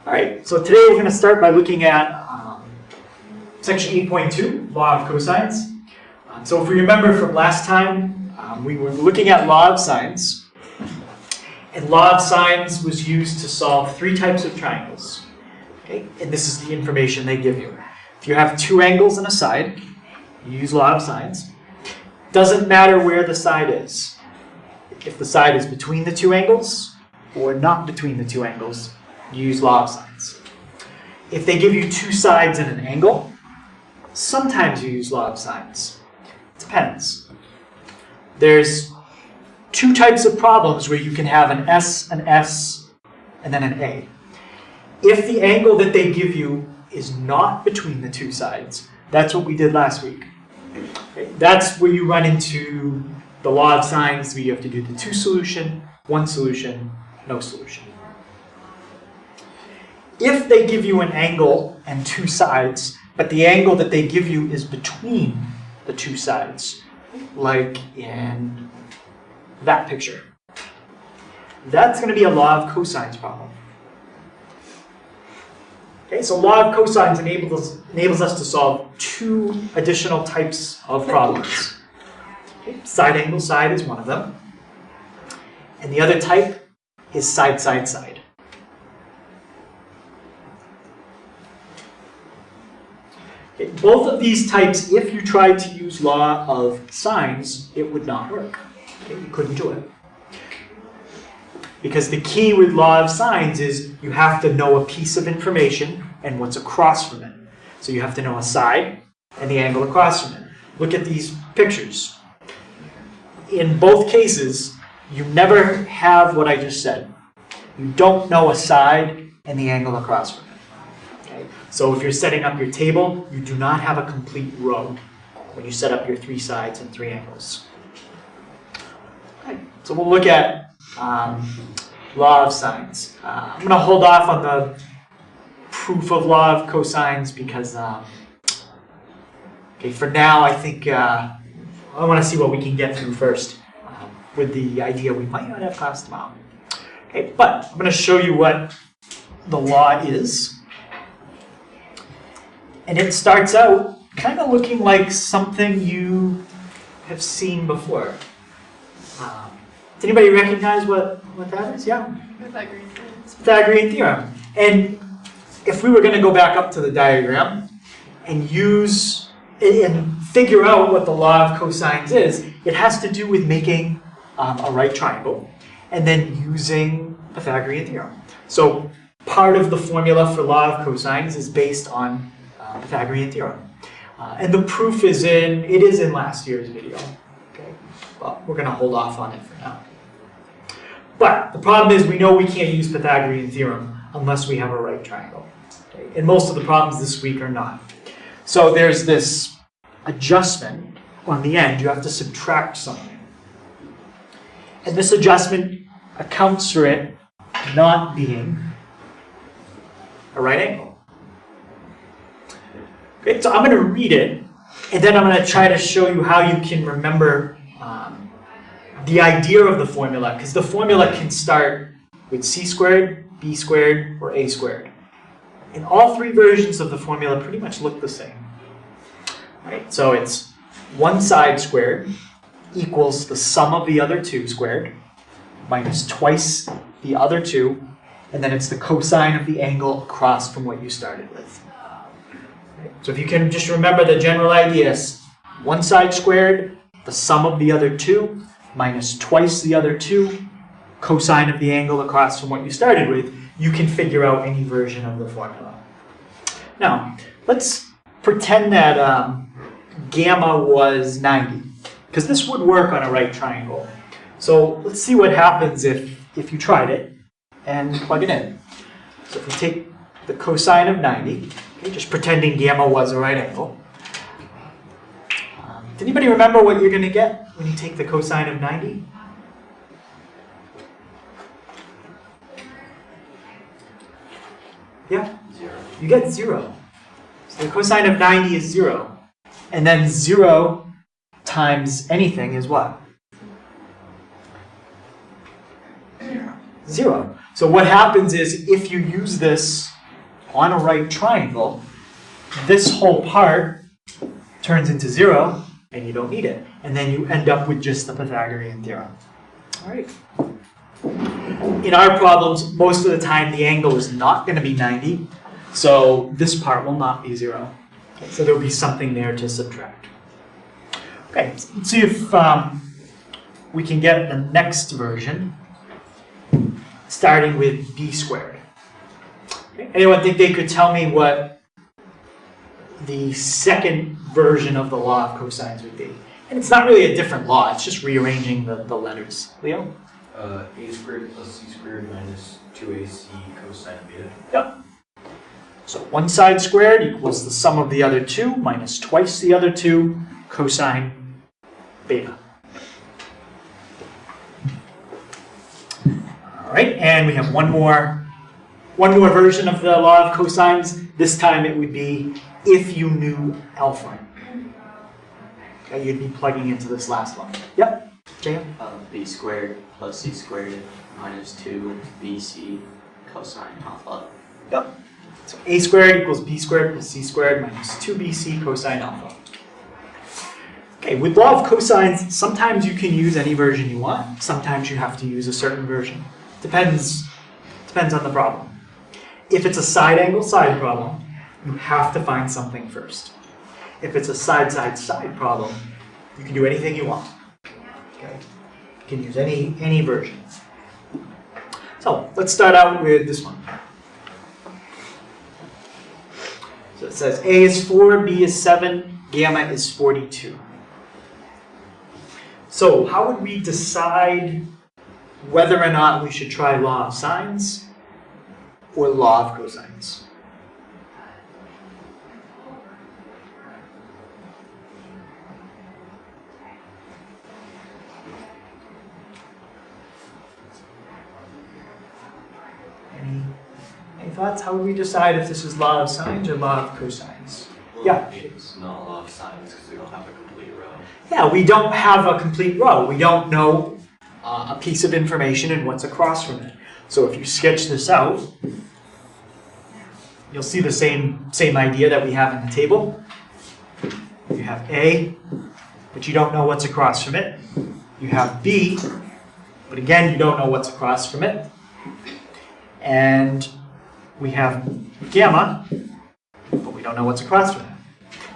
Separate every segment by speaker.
Speaker 1: All right, so today we're going to start by looking at section 8.2, Law of Cosines. So if we remember from last time, we were looking at Law of Sines. And Law of Sines was used to solve three types of triangles. Okay? And this is the information they give you. If you have two angles and a side, you use Law of Sines. Doesn't matter where the side is. If the side is between the two angles or not between the two angles, you use Law of Sines. If they give you two sides and an angle, sometimes you use Law of Sines. It depends. There's two types of problems where you can have an S, and then an A. If the angle that they give you is not between the two sides, that's what we did last week. Okay? That's where you run into the Law of Sines, where you have to do the two solution, one solution, no solution. If they give you an angle and two sides, but the angle that they give you is between the two sides, like in that picture, that's going to be a Law of Cosines problem. Okay, so Law of Cosines enables us to solve two additional types of problems. Okay, side angle side is one of them, and the other type is side side side. Okay, both of these types, if you tried to use Law of Sines, it would not work. Okay, you couldn't do it. Because the key with Law of Sines is you have to know a piece of information and what's across from it. So you have to know a side and the angle across from it. Look at these pictures. In both cases, you never have what I just said. You don't know a side and the angle across from it. Okay? So if you're setting up your table, you do not have a complete row when you set up your three sides and three angles. Okay. So we'll look at Law of Sines. I'm going to hold off on the proof of Law of Cosines because, okay, for now I think I want to see what we can get through first with the idea we might not have class tomorrow. Okay, but I'm going to show you what the law is. And it starts out kind of looking like something you have seen before. Does anybody recognize what that is? Yeah?
Speaker 2: Pythagorean theorem.
Speaker 1: Pythagorean theorem. And if we were going to go back up to the diagram and use and figure out what the law of cosines is, it has to do with making a right triangle and then using Pythagorean theorem. So part of the formula for law of cosines is based on Pythagorean theorem. And the proof is in last year's video. Okay, well, we're going to hold off on it for now. But the problem is we know we can't use Pythagorean theorem unless we have a right triangle. Okay? And most of the problems this week are not. So there's this adjustment on the end. You have to subtract something. And this adjustment accounts for it not being a right angle. Okay, so I'm going to read it, and then I'm going to try to show you how you can remember the idea of the formula, because the formula can start with c squared, b squared, or a squared. And all three versions of the formula pretty much look the same. Right? So it's one side squared equals the sum of the other two squared minus twice the other two, and then it's the cosine of the angle across from what you started with. Right? So if you can just remember the general ideas, one side squared, the sum of the other two, minus twice the other two, cosine of the angle across from what you started with, you can figure out any version of the formula. Now, let's pretend that gamma was 90, because this would work on a right triangle. So let's see what happens if you tried it and plug it in. So if we take the cosine of 90, okay, just pretending gamma was a right angle. Does anybody remember what you're going to get when you take the cosine of 90? Yeah? 0. You get 0. So the cosine of 90 is 0. And then 0 times anything is what? 0. So what happens is if you use this on a right triangle, this whole part turns into 0, and you don't need it. And then you end up with just the Pythagorean theorem. All right. In our problems, most of the time the angle is not going to be 90, so this part will not be 0. Okay, so there will be something there to subtract. Okay, let's see if we can get the next version, starting with b squared. Okay. Anyone think they could tell me what the second version of the law of cosines would be? And it's not really a different law, it's just rearranging the letters. Leo?
Speaker 2: A squared plus c squared minus 2ac cosine beta.
Speaker 1: Yep. So one side squared equals the sum of the other two minus twice the other two cosine beta. All right, and we have one more version of the law of cosines. This time it would be if you knew alpha. Okay, you'd be plugging into this last one. Yep. Jan?
Speaker 3: B squared plus c squared minus 2bc cosine alpha.
Speaker 1: Yep. So a squared equals b squared plus c squared minus 2bc cosine alpha. Okay, with law of cosines, sometimes you can use any version you want. Sometimes you have to use a certain version. Depends on the problem. If it's a side angle side problem, you have to find something first. If it's a side problem, you can do anything you want. Okay, you can use any version. So let's start out with this one. So it says A is 4, B is 7, gamma is 42. So how would we decide whether or not we should try law of sines or law of cosines? Any thoughts? How would we decide if this is law of sines or law of cosines?
Speaker 2: Well,
Speaker 1: Yeah.
Speaker 2: it's not a law of sines because we don't have a complete row.
Speaker 1: Yeah, we don't have a complete row. We don't know a piece of information and what's across from it. So if you sketch this out, you'll see the same idea that we have in the table. You have A, but you don't know what's across from it. You have B, but again, you don't know what's across from it. And we have gamma, but we don't know what's across from it.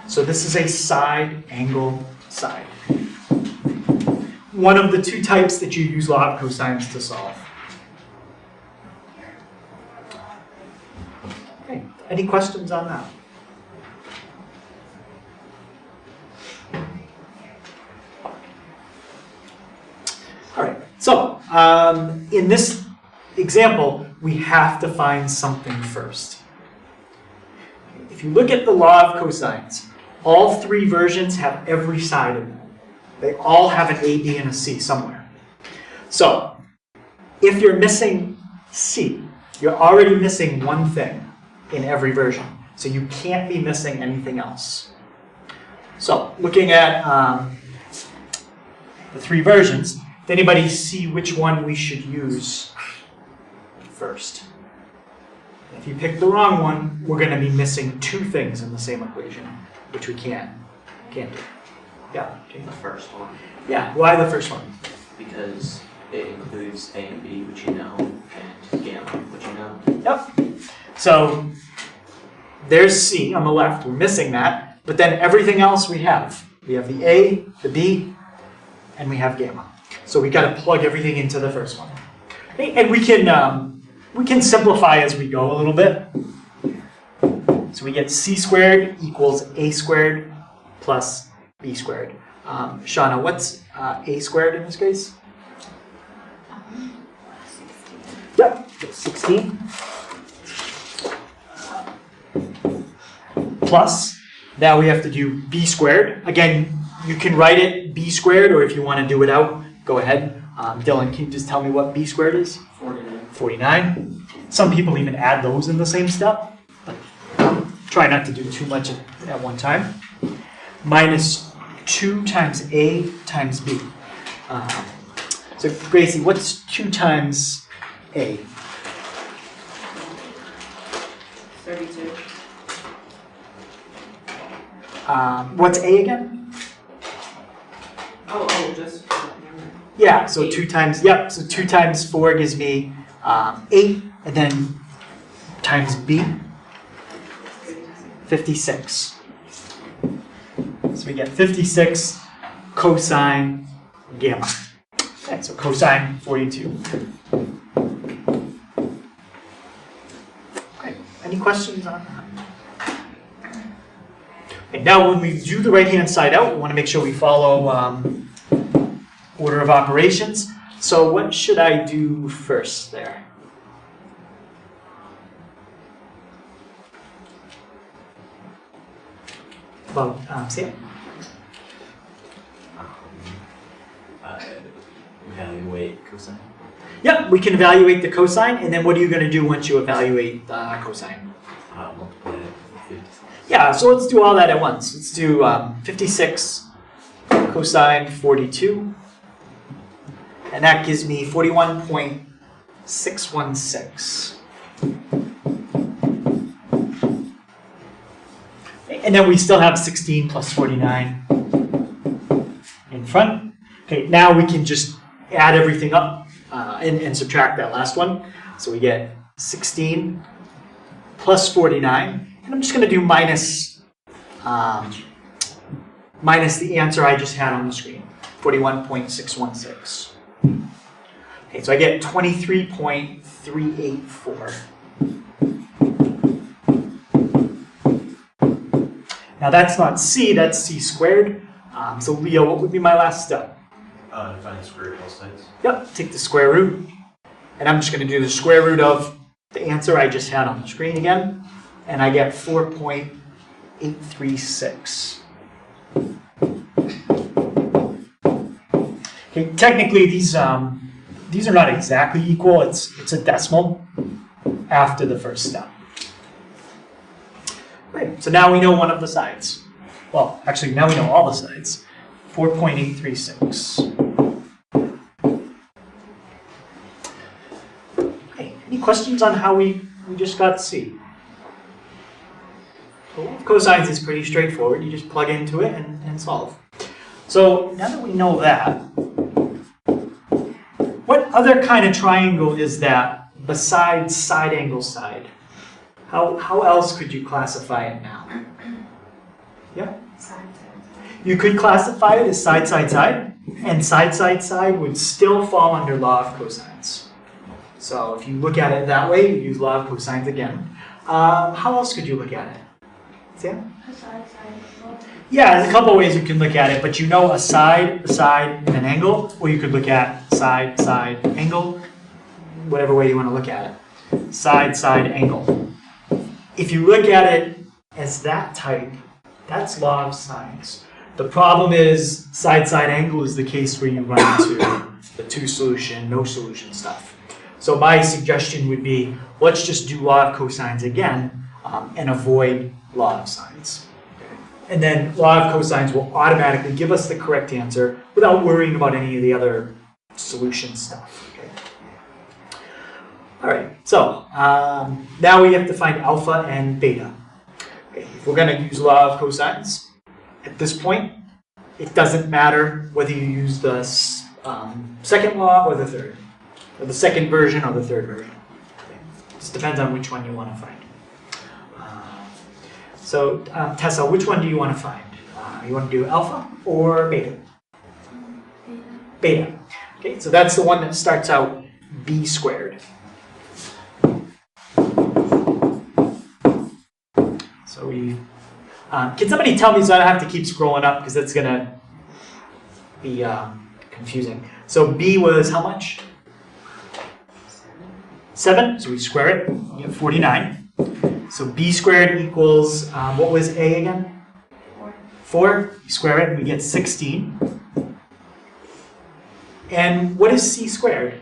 Speaker 1: So this is a side angle side. One of the two types that you use law of cosines to solve. Okay, any questions on that? All right, so in this example, we have to find something first. If you look at the law of cosines, all three versions have every side in them. They all have an A, B, and a C somewhere. So, if you're missing C, you're already missing one thing in every version. So you can't be missing anything else. So, looking at the three versions, does anybody see which one we should use first? If you pick the wrong one, we're going to be missing two things in the same equation, which we can't do. Yeah, James?
Speaker 3: The first one.
Speaker 1: Yeah, why the first one?
Speaker 3: Because it includes A and B, which you know, and gamma, which you know.
Speaker 1: Yep. So there's C on the left. We're missing that. But then everything else we have. We have the A, the B, and we have gamma. So we got to plug everything into the first one. Okay, and we can simplify as we go a little bit. So we get C squared equals A squared plus B squared. Shauna, what's A squared in this case? 16. Yep, 16. Plus, now we have to do B squared. Again, you can write it B squared, or if you want to do it out, go ahead. Dylan, can you just tell me what B squared is?
Speaker 3: 49.
Speaker 1: 49. Some people even add those in the same step, but try not to do too much at one time. Minus 2 times A times B. So Gracie, what's 2 times A?
Speaker 3: 6.
Speaker 4: 32.
Speaker 1: What's A again?
Speaker 4: Oh, just.
Speaker 1: Yeah, so 2 times, yep, so 2 times 4 gives me 8, and then times B, 56. So we get 56 cosine gamma. Okay, so cosine 42. Okay, any questions on that? Okay, now when we do the right-hand side out, we want to make sure we follow order of operations. So what should I do first there? Well, Sam?
Speaker 2: Evaluate cosine.
Speaker 1: Yep, we can evaluate the cosine, and then what are you going to do once you evaluate the cosine?
Speaker 2: Multiply it with 56.
Speaker 1: Yeah, so let's do all that at once. Let's do 56 cosine 42, and that gives me 41.616. And then we still have 16 plus 49 in front. Okay, now we can just add everything up and subtract that last one. So we get 16 plus 49. And I'm just going to do minus the answer I just had on the screen, 41.616. Okay, so I get 23.384. Now that's not C, that's C squared. So Leo, what would be my last step?
Speaker 2: Find the square root of both sides.
Speaker 1: Yep, take the square root. And I'm just going to do the square root of the answer I just had on the screen again. And I get 4.836. Okay, technically these are not exactly equal. It's a decimal after the first step. Right, so now we know one of the sides. Well, actually, now we know all the sides. 4.836. Okay, any questions on how we just got C? So Law of Cosines is pretty straightforward. You just plug into it and solve. So now that we know that, what other kind of triangle is that besides side angle side? How else could you classify it now? Yeah? You could classify it as side, side, side, and side, side, side would still fall under Law of Cosines. So if you look at it that way, you use Law of Cosines again. How else could you look at it? Sam? Yeah, there's a couple ways you can look at it, but you know a side, and an angle, or you could look at side, side, angle, whatever way you want to look at it. Side, side, angle. If you look at it as that type, that's law of sines. The problem is side, side, angle is the case where you run into the two solution, no solution stuff. So my suggestion would be, let's just do law of cosines again and avoid law of sines. And then law of cosines will automatically give us the correct answer without worrying about any of the other solution stuff. All right, so now we have to find alpha and beta. Okay, if we're going to use law of cosines, at this point, it doesn't matter whether you use the second law or the third, or the second version or the third version. Okay. It just depends on which one you want to find. So Tessa, which one do you want to find? You want to do alpha or beta? Beta. Okay, so that's the one that starts out b squared. So we, can somebody tell me so I don't have to keep scrolling up because that's going to be confusing. So b was how much? 7. So we square it, we get 49. So b squared equals, what was a again? 4. We square it, we get 16. And what is c squared?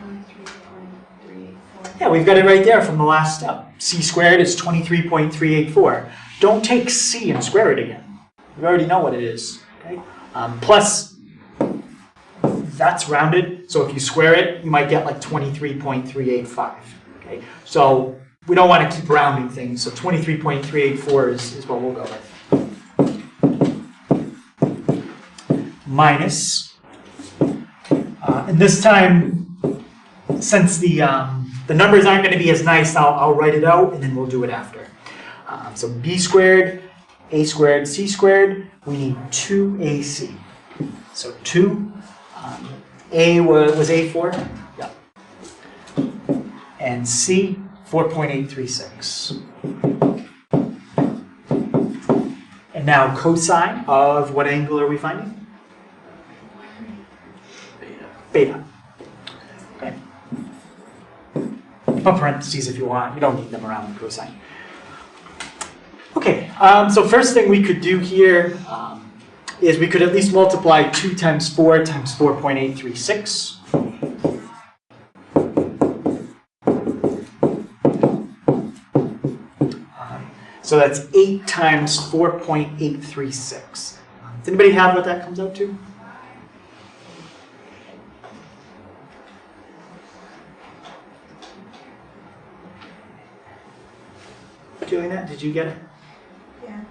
Speaker 1: 23.384. Yeah, we've got it right there from the last step. C squared is 23.384. Don't take c and square it again. We already know what it is. Okay? Plus that's rounded, so if you square it, you might get like 23.385. Okay, so we don't want to keep rounding things, so 23.384 is what we'll go with. Minus, and this time, since the numbers aren't going to be as nice, I'll write it out and then we'll do it after. So b squared, a squared, c squared, we need 2ac. So 2, a was a4, yeah. And c, 4.836. And now cosine of what angle are we finding? Beta. Okay. Put parentheses if you want. You don't need them around the cosine. Okay, so first thing we could do here is we could at least multiply 2 times 4 times 4.836. So that's 8 times 4.836. Does anybody have what that comes out to? Juliana, did you get it?
Speaker 4: Yeah.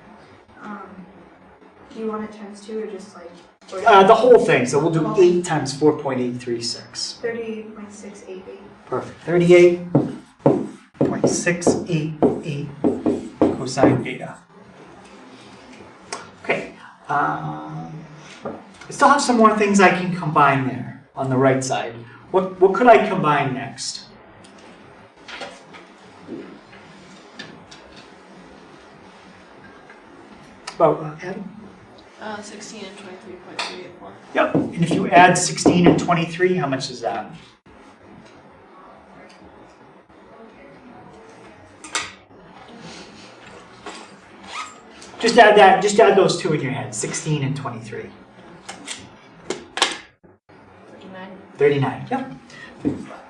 Speaker 4: Do you want it times 2 or just like?
Speaker 1: The whole thing. So we'll do 8 times 4.836.
Speaker 4: 38.688.
Speaker 1: Perfect. 38.688 cosine beta. Okay. I still have some more things I can combine there on the right side. What could I combine next? Oh, Adam?
Speaker 5: 16 and 23.384.
Speaker 1: Yep. And if you add 16 and 23, how much is that? Just add that. Just add those two in your head. 16 and 23. 39. Yep.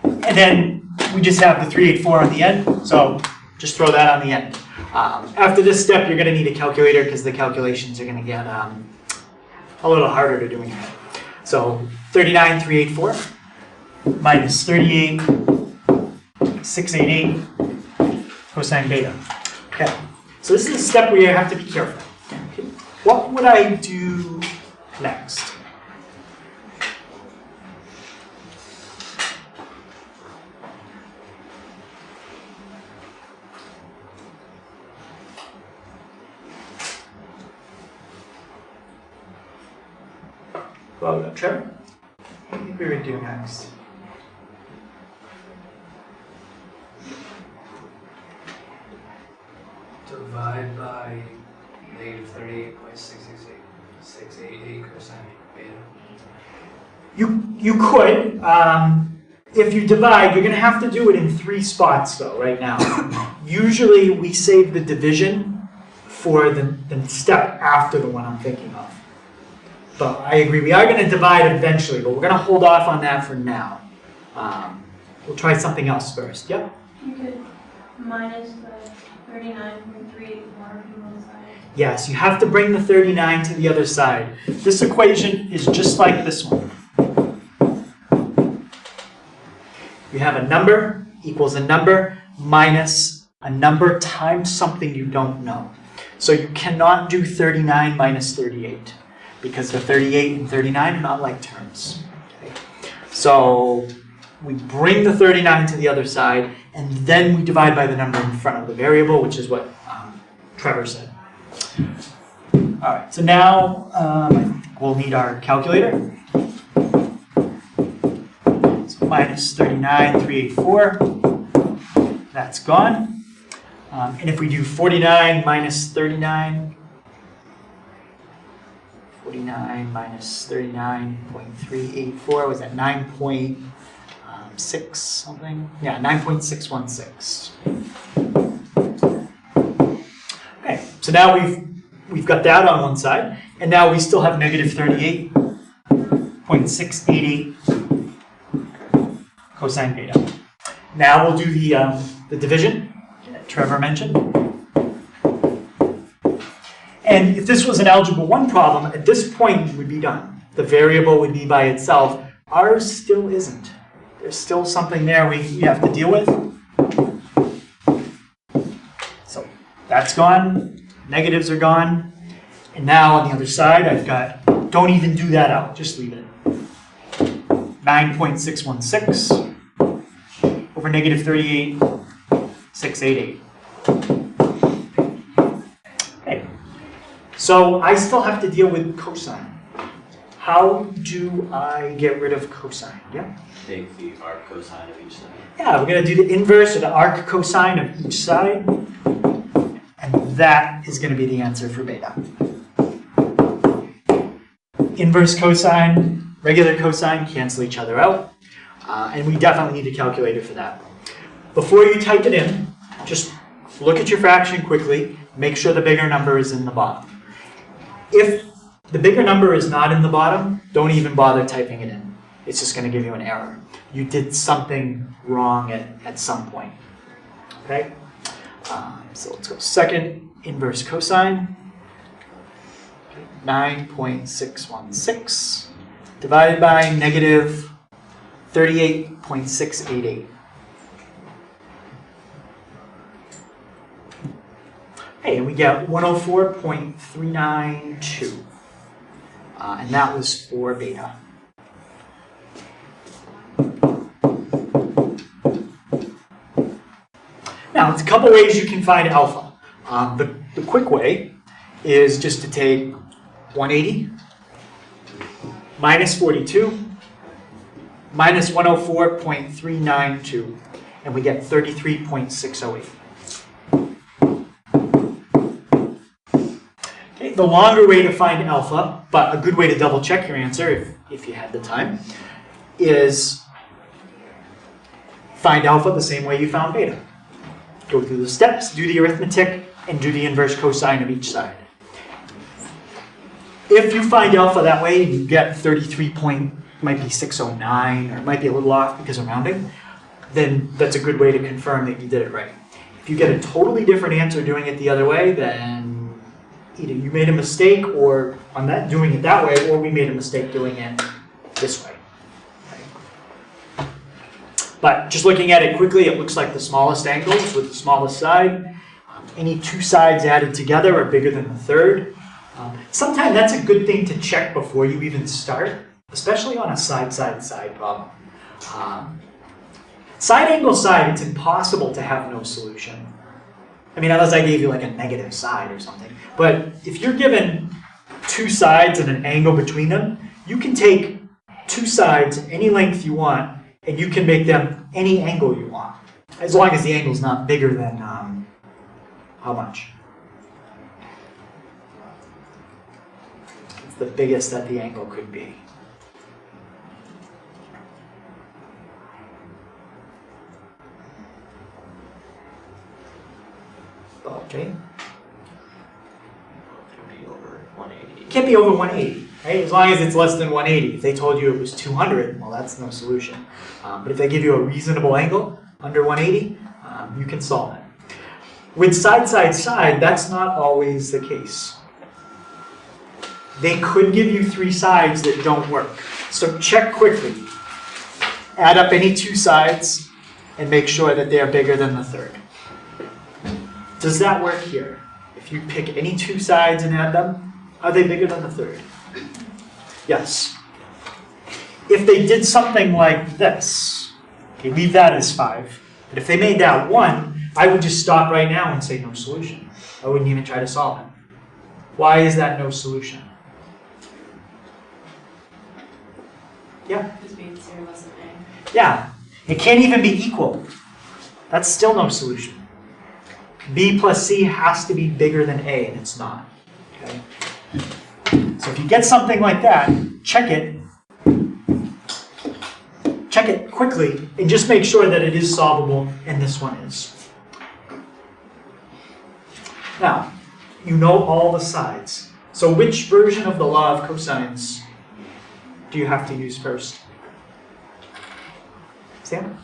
Speaker 1: And then we just have the 384 on the end. So just throw that on the end. After this step, you're going to need a calculator because the calculations are going to get a little harder to do in your head. So 39,384 minus 38,688 cosine beta. Okay. So this is a step where you have to be careful. Okay. What would I do next? Well, Trevor, what do you think we would do next?
Speaker 6: Divide by negative 38.688 cosine beta.
Speaker 1: You could. If you divide, you're going to have to do it in 3 spots, though, right now. Usually, we save the division for the step after the one I'm thinking of. But I agree, we are going to divide eventually, but we're going to hold off on that for now. We'll try something else first. Yep?
Speaker 5: You could minus the 39.384 from both sides.
Speaker 1: Yes, you have to bring the 39 to the other side. This equation is just like this one. You have a number equals a number minus a number times something you don't know. So you cannot do 39 minus 38. Because the 38 and 39 are not like terms. Okay. So we bring the 39 to the other side, and then we divide by the number in front of the variable, which is what Trevor said. All right, so now I think we'll need our calculator. So minus 39,384, that's gone. And if we do 49 minus 39, 49 minus 39.384, was that 9.6 something? Yeah, 9.616. Okay, so now we've got that on one side, and now we still have negative 38.688 cosine beta. Now we'll do the division that Trevor mentioned. And if this was an algebra 1 problem, at this point you would be done. The variable would be by itself. Ours still isn't. There's still something there we have to deal with. So that's gone. Negatives are gone. And now on the other side, I've got, don't even do that out, just leave it. 9.616 over negative 38.688. Okay. So I still have to deal with cosine. How do I get rid of cosine? Yeah?
Speaker 3: Take the arc cosine of each side.
Speaker 1: Yeah, we're going to do the inverse of the arc cosine of each side. And that is going to be the answer for beta. Inverse cosine, regular cosine cancel each other out. And we definitely need a calculator for that. Before you type it in, just look at your fraction quickly. Make sure the bigger number is in the bottom. If the bigger number is not in the bottom, don't even bother typing it in. It's just going to give you an error. You did something wrong at some point. Okay? So let's go second inverse cosine. 9.616 divided by negative 38.688. Okay, and we get 104.392. And that was for beta. Now, it's a couple ways you can find alpha. The quick way is just to take 180 minus 42 minus 104.392, and we get 33.608. Okay, the longer way to find alpha, but a good way to double check your answer if you had the time, is find alpha the same way you found beta. Go through the steps, do the arithmetic, and do the inverse cosine of each side. If you find alpha that way, you get 33 point, might be 609, or it might be a little off because of rounding, then that's a good way to confirm that you did it right. If you get a totally different answer doing it the other way, then either you made a mistake or on that doing it that way, or we made a mistake doing it this way. Okay. But just looking at it quickly, it looks like the smallest angles with the smallest side. Any two sides added together are bigger than the third. Sometimes that's a good thing to check before you even start, especially on a side problem. Side angle side, it's impossible to have no solution. I mean, unless I gave you like a negative side or something. But if you're given two sides and an angle between them, you can take two sides any length you want, and you can make them any angle you want, as long as the angle's not bigger than how much? It's the biggest that the angle could be. Okay.
Speaker 3: It can be over 180.
Speaker 1: It can't be over 180, right? As long as it's less than 180. If they told you it was 200, well, that's no solution. But if they give you a reasonable angle under 180, you can solve it. With side, that's not always the case. They could give you three sides that don't work. So check quickly. Add up any two sides and make sure that they are bigger than the third. Does that work here? If you pick any two sides and add them, are they bigger than the third? Yes. If they did something like this, okay, leave that as 5. But if they made that 1, I would just stop right now and say no solution. I wouldn't even try to solve it. Why is that no solution? Yeah?
Speaker 5: Because B and C are less than A.
Speaker 1: Yeah. It can't even be equal. That's still no solution. B plus C has to be bigger than A, and it's not. Okay? So if you get something like that, check it. Check it quickly, and just make sure that it is solvable, and this one is. Now, you know all the sides. So which version of the law of cosines do you have to use first? Sam?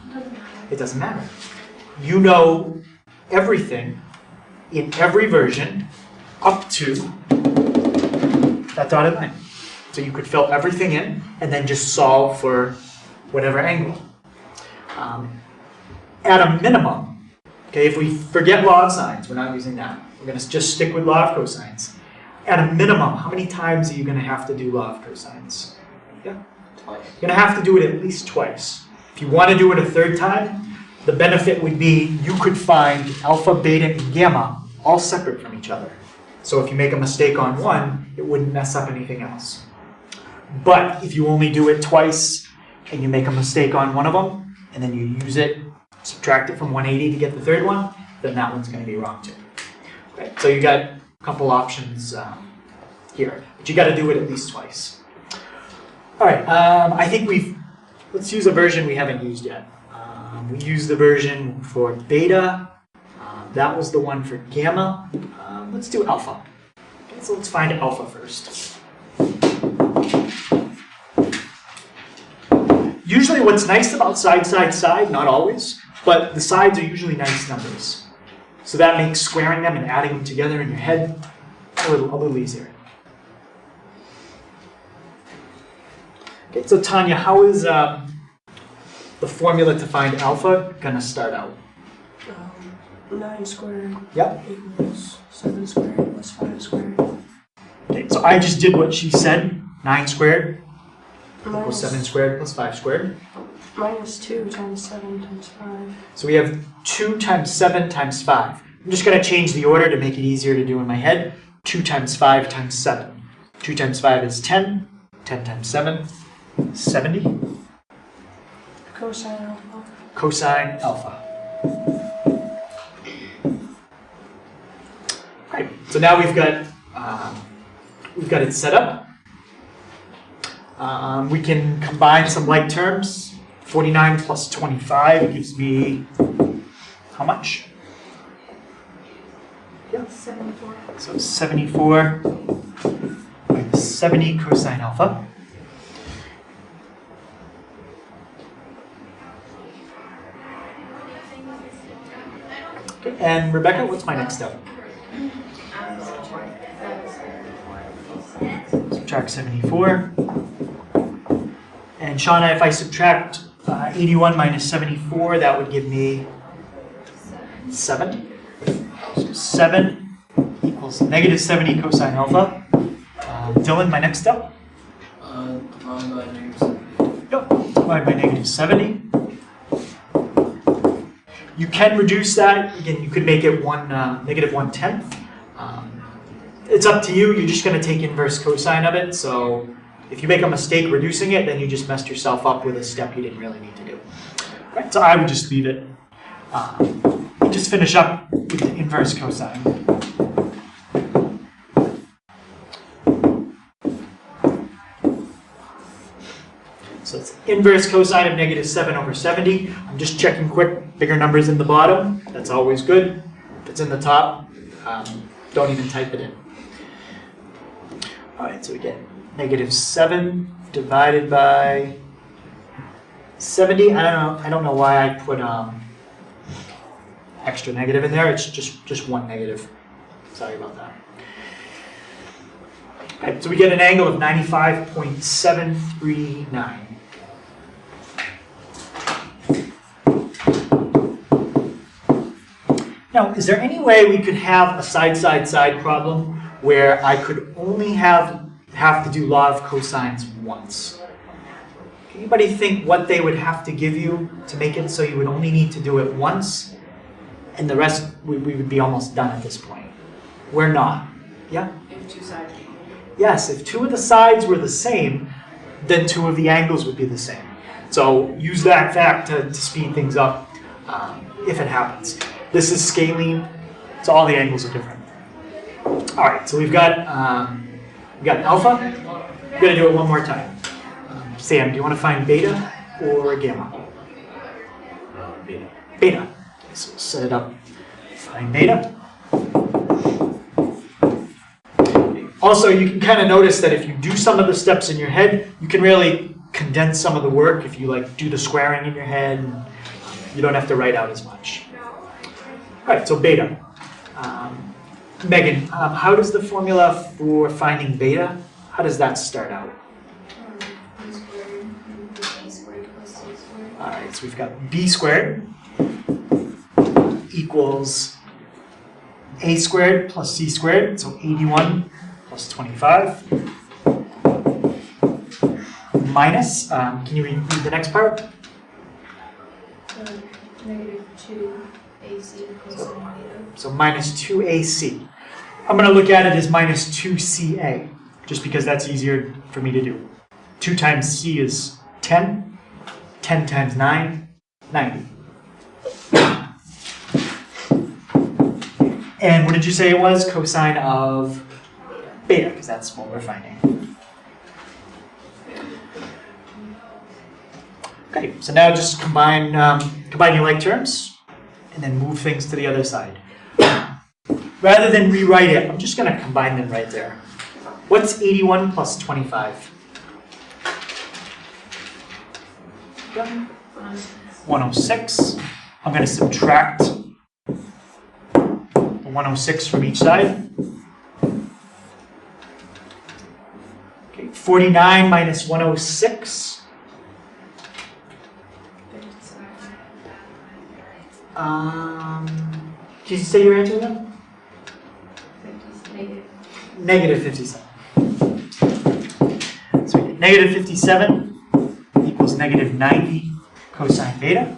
Speaker 1: It doesn't matter. You know everything in every version up to that dotted line. So you could fill everything in and then just solve for whatever angle. At a minimum, okay, if we forget law of sines, we're not using that. We're going to just stick with law of cosines. At a minimum, how many times are you going to have to do law of cosines? Yeah.
Speaker 3: Twice.
Speaker 1: You're going to have to do it at least twice. If you want to do it a third time, the benefit would be you could find alpha, beta, and gamma all separate from each other. So if you make a mistake on one, it wouldn't mess up anything else. But if you only do it twice and you make a mistake on one of them, and then you use it, subtract it from 180 to get the third one, then that one's going to be wrong too. Right? So you got a couple options here, but you got to do it at least twice. All right, I think let's use a version we haven't used yet. We used the version for beta. That was the one for gamma. Let's do alpha. Okay, so let's find alpha first. Usually what's nice about side, side, side, not always, but the sides are usually nice numbers. So that makes squaring them and adding them together in your head a little easier. Okay, so Tanya, how is the formula to find alpha going to start out?
Speaker 5: 9 squared
Speaker 1: Yep.
Speaker 5: equals 7 squared plus 5 squared.
Speaker 1: Okay, so I just did what she said. 9 squared equals
Speaker 5: Minus
Speaker 1: 7 squared plus 5 squared.
Speaker 5: minus 2 times 7 times 5.
Speaker 1: So we have 2 times 7 times 5. I'm just going to change the order to make it easier to do in my head. 2 times 5 times 7. 2 times 5 is 10. 10 times 7, 70.
Speaker 5: Cosine alpha.
Speaker 1: Cosine alpha. Right. So now we've got it set up. We can combine some like terms. 49 plus 25 gives me how much? Yeah.
Speaker 4: 74.
Speaker 1: So 74 minus 70 cosine alpha. Okay, and Rebecca, what's my next step? Subtract 74. And Shauna, if I subtract 81 minus 74, that would give me 7. So 7 equals negative 70 cosine alpha. Dylan, my next step?
Speaker 6: Divide by negative 70.
Speaker 1: Yep, divide by negative 70. You can reduce that. Again, you could make it negative 1/10. It's up to you. You're just going to take inverse cosine of it. So if you make a mistake reducing it, then you just messed yourself up with a step you didn't really need to do. Right, so I would just leave it. Just finish up with the inverse cosine. So it's inverse cosine of negative 7 over 70. I'm just checking quick, bigger numbers in the bottom. That's always good. If it's in the top, don't even type it in. All right, so we get negative 7 divided by 70. I don't know why I put extra negative in there. It's just one negative. Sorry about that. All right, so we get an angle of 95.739. Now, is there any way we could have a side-side-side problem where I could only have to do law of cosines once? Can anybody think what they would have to give you to make it so you would only need to do it once, and the rest we would be almost done at this point? We're not. Yeah?
Speaker 5: If 2 sides equal.
Speaker 1: Yes, if 2 of the sides were the same, then 2 of the angles would be the same. So use that fact to speed things up if it happens. This is scalene, so all the angles are different. All right, so we've got alpha. We're going to do it one more time. Sam, do you want to find beta or gamma?
Speaker 2: Beta.
Speaker 1: Beta. Okay, so we'll set it up. Find beta. Also, you can kind of notice that if you do some of the steps in your head, you can really condense some of the work if you do the squaring in your head. And you don't have to write out as much. All right, so beta. Megan, how does the formula for finding beta, how does that start out? All right, so we've got b squared equals a squared plus c squared, so 81 plus 25. Minus, can you read the next part?
Speaker 4: Negative 2 AC cosine theta.
Speaker 1: So minus 2ac. I'm going to look at it as minus 2ca, just because that's easier for me to do. 2 times c is 10. 10 times 9, 90. And what did you say it was? Cosine of beta, because that's what we're finding. Okay, so now just combine your like terms, and then move things to the other side. Rather than rewrite it, I'm just going to combine them right there. What's 81 plus 25? 106. I'm going to subtract the 106 from each side. Okay, 49 minus 106. Can you say your answer again? Negative 57. So we get negative 57 equals negative 90 cosine beta.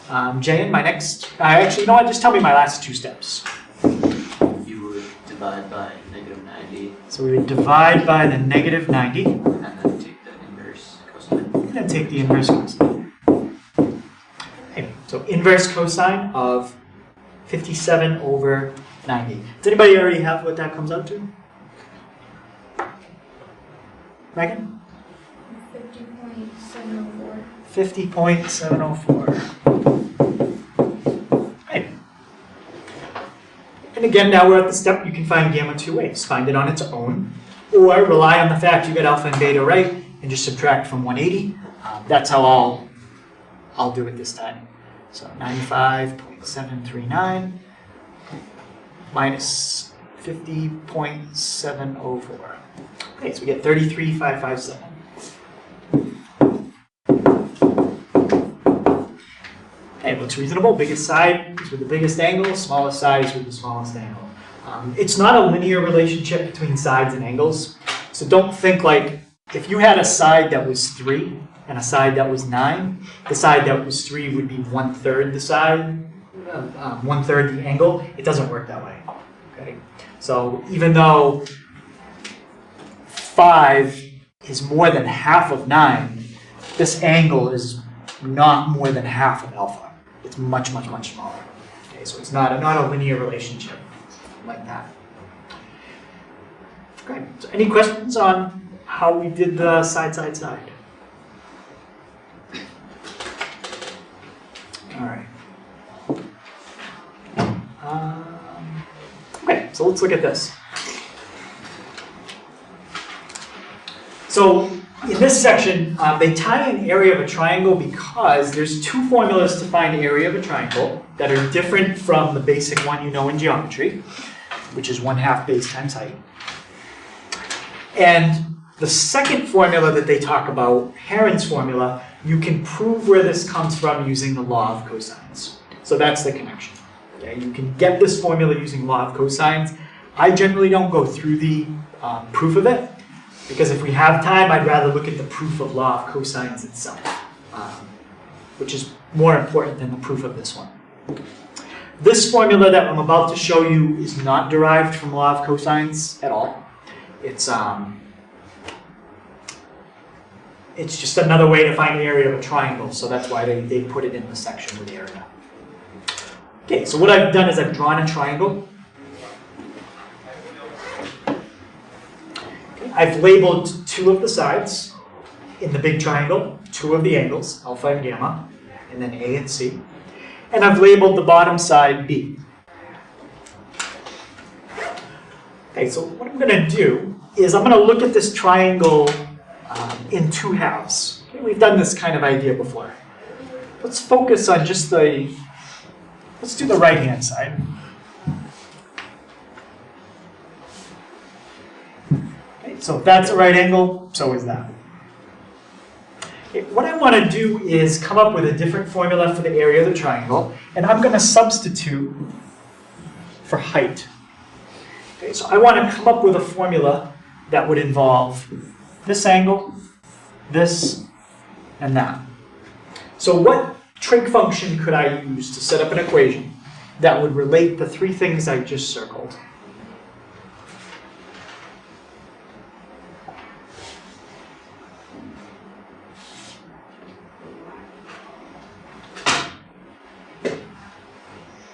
Speaker 1: Jayan, my next, actually, you know what, just tell me my last two steps.
Speaker 3: You would divide by negative 90
Speaker 1: So we would divide by the negative 90,
Speaker 3: and then take the inverse cosine.
Speaker 1: and then take the inverse cosine. Okay, so inverse cosine of 57 over 90. Does anybody already have what that comes out to? Megan?
Speaker 4: 50.704.
Speaker 1: 50.704. Right. And again, now we're at the step you can find gamma two ways. Find it on its own, or rely on the fact you got alpha and beta right, and just subtract from 180. That's how I'll do it this time. So 95.739 minus 50.704. Okay, so we get 33,557. Okay, it looks reasonable. Biggest side is with the biggest angle, smallest side is with the smallest angle. It's not a linear relationship between sides and angles. So don't think like, if you had a side that was 3 and a side that was 9, the side that was 3 would be 1/3 the side, 1/3 the angle. It doesn't work that way. Okay, so even though 5 is more than half of 9, this angle is not more than half of alpha. It's much, much, much smaller. Okay, so it's not a linear relationship like that. Okay, so any questions on how we did the side, side, side? All right. Okay, so let's look at this. So in this section, they tie an area of a triangle because there's two formulas to find the area of a triangle that are different from the basic one you know in geometry, which is 1/2 base times height. And the second formula that they talk about, Heron's formula, you can prove where this comes from using the law of cosines. So that's the connection. Okay, you can get this formula using law of cosines. I generally don't go through the proof of it, because if we have time, I'd rather look at the proof of law of cosines itself, which is more important than the proof of this one. This formula that I'm about to show you is not derived from law of cosines at all. It's just another way to find the area of a triangle, so that's why they put it in the section with area. Okay, so what I've done is I've drawn a triangle. I've labeled 2 of the sides in the big triangle, 2 of the angles, alpha and gamma, and then A and C. And I've labeled the bottom side B. Okay, so what I'm going to do is I'm going to look at this triangle in 2 halves. Okay, we've done this kind of idea before. Let's focus on just let's do the right-hand side. So if that's a right angle, so is that. Okay, what I want to do is come up with a different formula for the area of the triangle, and I'm going to substitute for height. Okay, so I want to come up with a formula that would involve this angle, this, and that. So what trig function could I use to set up an equation that would relate the three things I just circled?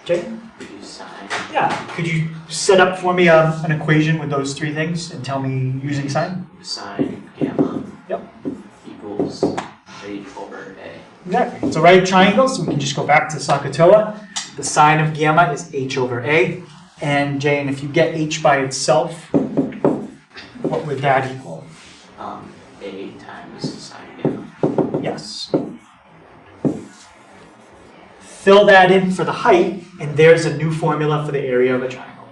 Speaker 1: Okay?
Speaker 3: Use sine.
Speaker 1: Yeah. Could you set up for me an equation with those three things and tell me using sine?
Speaker 3: Sine gamma.
Speaker 1: Yep.
Speaker 3: Equals h over a.
Speaker 1: Exactly. It's a right triangle, so we can just go back to Sakatoa. The sine of gamma is h over a. And Jane, if you get h by itself, what would that equal?
Speaker 3: A times sine gamma.
Speaker 1: Yes. Fill that in for the height, and there's a new formula for the area of a triangle.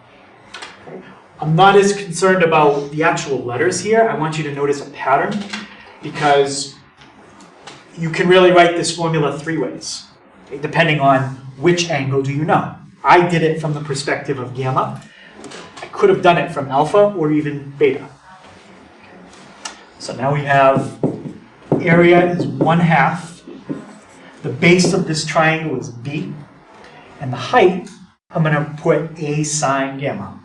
Speaker 1: Okay. I'm not as concerned about the actual letters here. I want you to notice a pattern, because you can really write this formula three ways, okay, depending on which angle do you know. I did it from the perspective of gamma. I could have done it from alpha or even beta. So now we have area is 1/2. The base of this triangle is B, and the height, I'm going to put A sine gamma.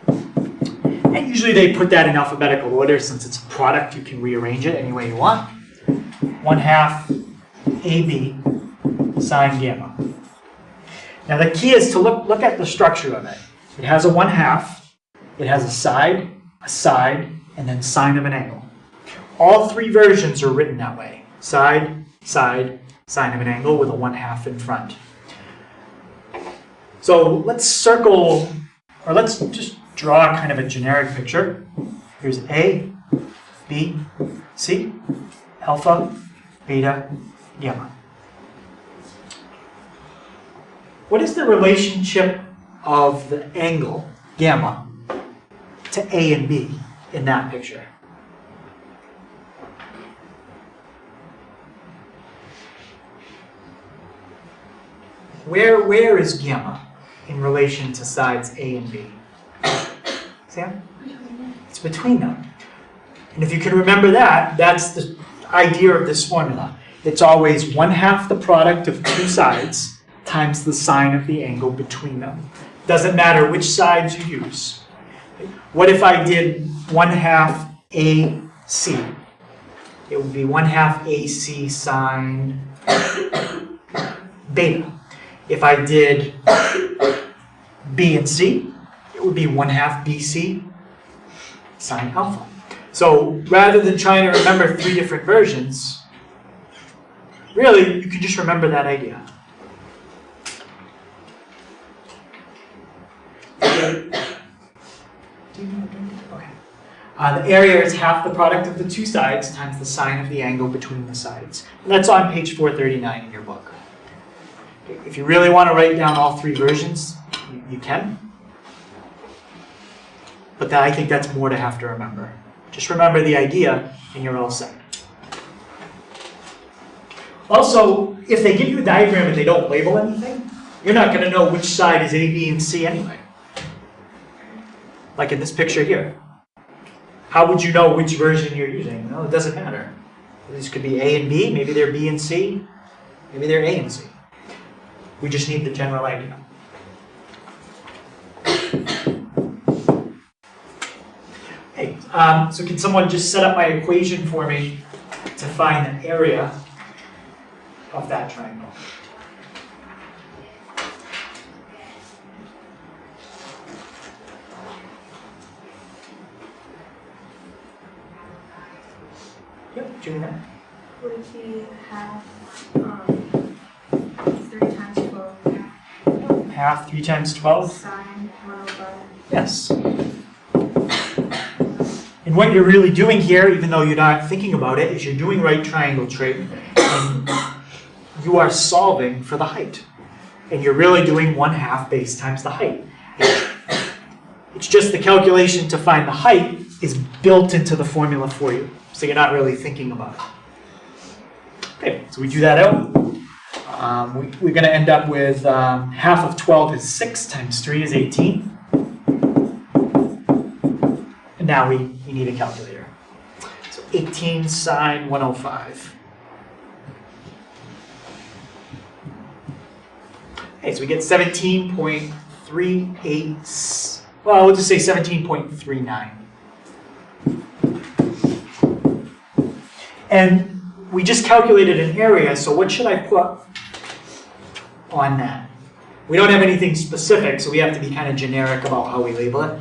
Speaker 1: And usually they put that in alphabetical order. Since it's a product, you can rearrange it any way you want. 1/2 AB sine gamma. Now the key is to look at the structure of it. It has a 1/2, it has a side, and then sine of an angle. All three versions are written that way. Side, side, sine of an angle with a 1/2 in front. So let's circle, or let's just draw kind of a generic picture. Here's A, B, C, alpha, beta, gamma. What is the relationship of the angle, gamma, to A and B in that picture? Where is gamma in relation to sides A and B? Sam? It's between them. And if you can remember that, that's the idea of this formula. It's always 1/2 the product of two sides times the sine of the angle between them. Doesn't matter which sides you use. What if I did 1/2 AC? It would be 1/2 AC sine beta. If I did B and C, it would be 1/2 BC sine alpha. So rather than trying to remember three different versions, really you can just remember that idea. Okay. The area is half the product of the two sides times the sine of the angle between the sides. And that's on page 439 in your book. If you really want to write down all three versions, you can. But I think that's more to have to remember. Just remember the idea and you're all set. Also, if they give you a diagram and they don't label anything, you're not going to know which side is A, B, and C anyway. Like in this picture here. How would you know which version you're using? Well, it doesn't matter. These could be A and B, maybe they're B and C, maybe they're A and C. We just need the general idea. Hey, so can someone just set up my equation for me to find the area of that triangle? Yep, doing that.
Speaker 4: Would it be half 3 times 12?
Speaker 1: Half 3 times 12?
Speaker 4: Sine 1/11.
Speaker 1: Yes. And what you're really doing here, even though you're not thinking about it, is you're doing right triangle trig, and you are solving for the height. And you're really doing 1/2 base times the height. It's just the calculation to find the height is built into the formula for you, so you're not really thinking about it. Okay, so we do that out. We're going to end up with half of 12 is 6 times 3 is 18. And now we need a calculator. So 18 sine 105. Okay, so we get 17.38, well, we'll just say 17.39. And we just calculated an area, so what should I put on that? We don't have anything specific, so we have to be kind of generic about how we label it.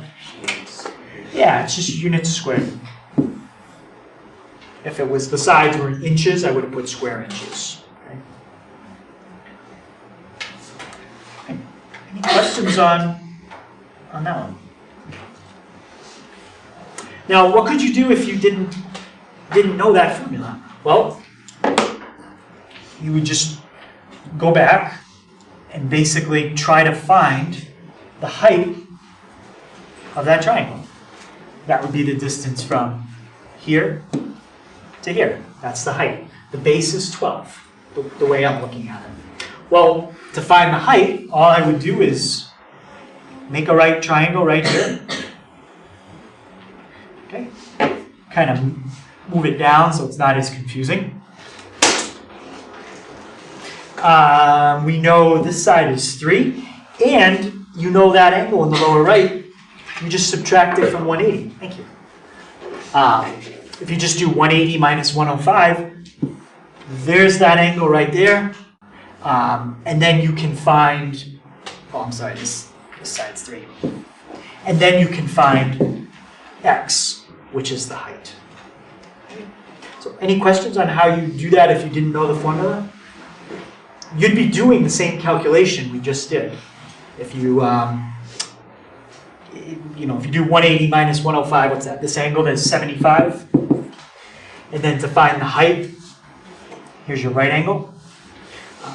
Speaker 1: Yeah, it's just units squared. If it was the sides were in inches, I would have put square inches. Okay. Okay. Any questions on that one? Now, what could you do if you didn't know that formula? Well, you would just go back and basically try to find the height of that triangle. That would be the distance from here to here. That's the height. The base is 12, the way I'm looking at it. Well, to find the height, all I would do is make a right triangle right here. Okay? Kind of move it down so it's not as confusing. We know this side is 3, and you know that angle in the lower right. You just subtract it from 180. Thank you. If you just do 180 minus 105, there's that angle right there. And then you can find, oh, I'm sorry, this side's 3. And then you can find x, which is the height. So any questions on how you do that if you didn't know the formula? You'd be doing the same calculation we just did. If you, if you do 180 minus 105, what's that? This angle is 75. And then to find the height, here's your right angle.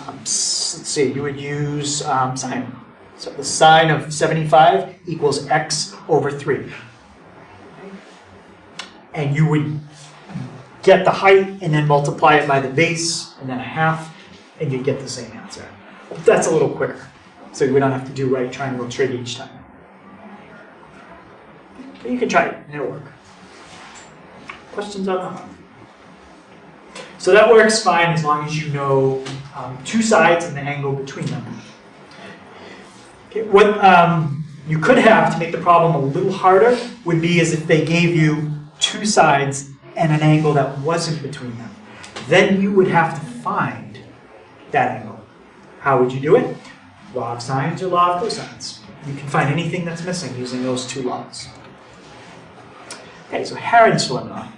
Speaker 1: Let's see, you would use sine. So the sine of 75 equals x over 3. And you would get the height and then multiply it by the base and then a half, and you get the same answer. That's a little quicker, so we don't have to do right triangle trig each time. But you can try it, and it'll work. Questions on that? So that works fine as long as you know two sides and the angle between them. Okay, what you could have to make the problem a little harder would be as if they gave you two sides and an angle that wasn't between them. Then you would have to find that angle. How would you do it? Law of sines or law of cosines. You can find anything that's missing using those two laws. Okay, so Hager's formula.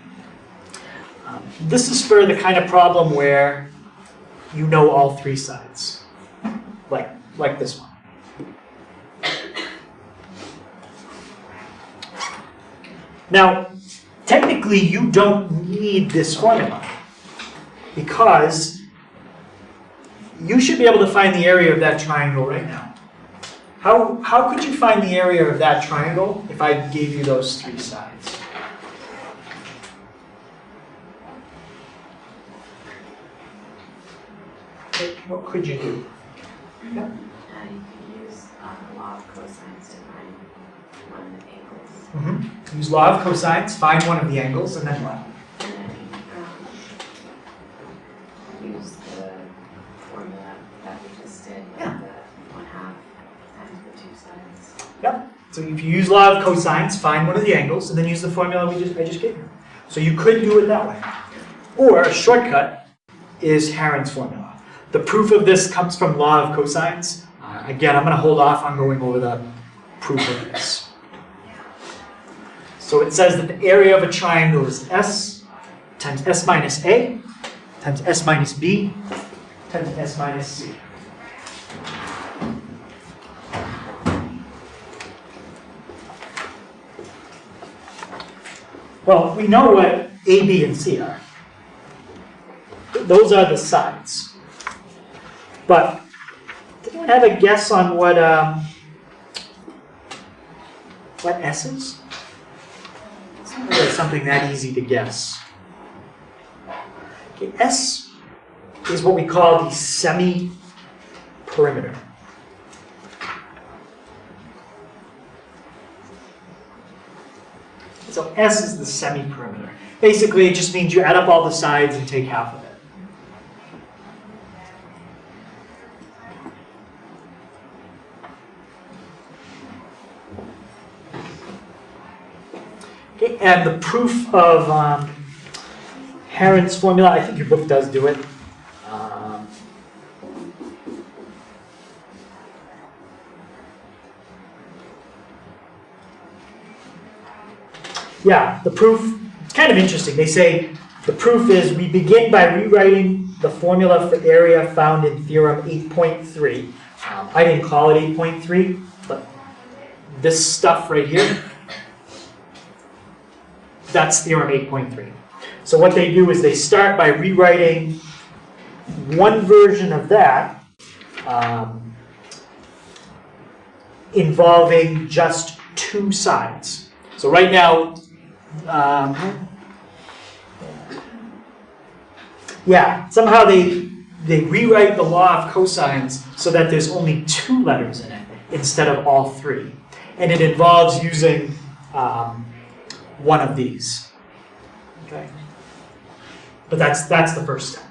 Speaker 1: This is for the kind of problem where you know all three sides, like this one. Now, technically, you don't need this formula because you should be able to find the area of that triangle right now. How could you find the area of that triangle if I gave you those three sides? What could you do? Yeah.
Speaker 4: You could use law of cosines to find one of the angles.
Speaker 1: Mm-hmm. Use law of cosines, find one of the angles, and then what?
Speaker 4: And then use the formula that we just did,
Speaker 1: Yeah.
Speaker 4: the 1/2 times the two sides.
Speaker 1: Yep. So if you use law of cosines, find one of the angles, and then use the formula I just gave you. So you could do it that way. Or a shortcut is Hager's formula. The proof of this comes from law of cosines. Again, I'm going to hold off on going over the proof of this. So it says that the area of a triangle is S times S minus A times S minus B times S minus C. Well, we know what A, B, and C are. Those are the sides. But does anyone have a guess on what S is? something that easy to guess. Okay, S is what we call the semi-perimeter. So S is the semi-perimeter. Basically, it just means you add up all the sides and take half of it. Okay, and the proof of Heron's formula, I think your book does do it. Yeah, the proof, it's kind of interesting. They say the proof is we begin by rewriting the formula for area found in theorem 8.3. I didn't call it 8.3, but this stuff right here, that's theorem 8.3. So what they do is they start by rewriting one version of that involving just two sides. So right now, yeah, somehow they rewrite the law of cosines so that there's only two letters in it instead of all three. And it involves using one of these. Okay? But that's the first step.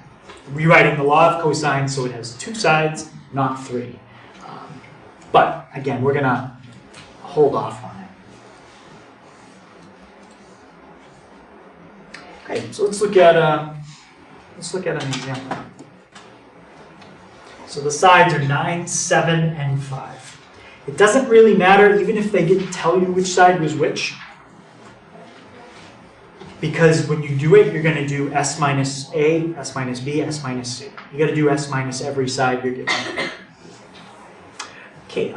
Speaker 1: Rewriting the law of cosines so it has two sides, not three. But again, we're going to hold off on it. Okay, so let's look at an example. So the sides are 9, 7, and 5. It doesn't really matter even if they didn't tell you which side was which, because when you do it, you're going to do S minus A, S minus B, S minus C. You got to do S minus every side you're given. Okay,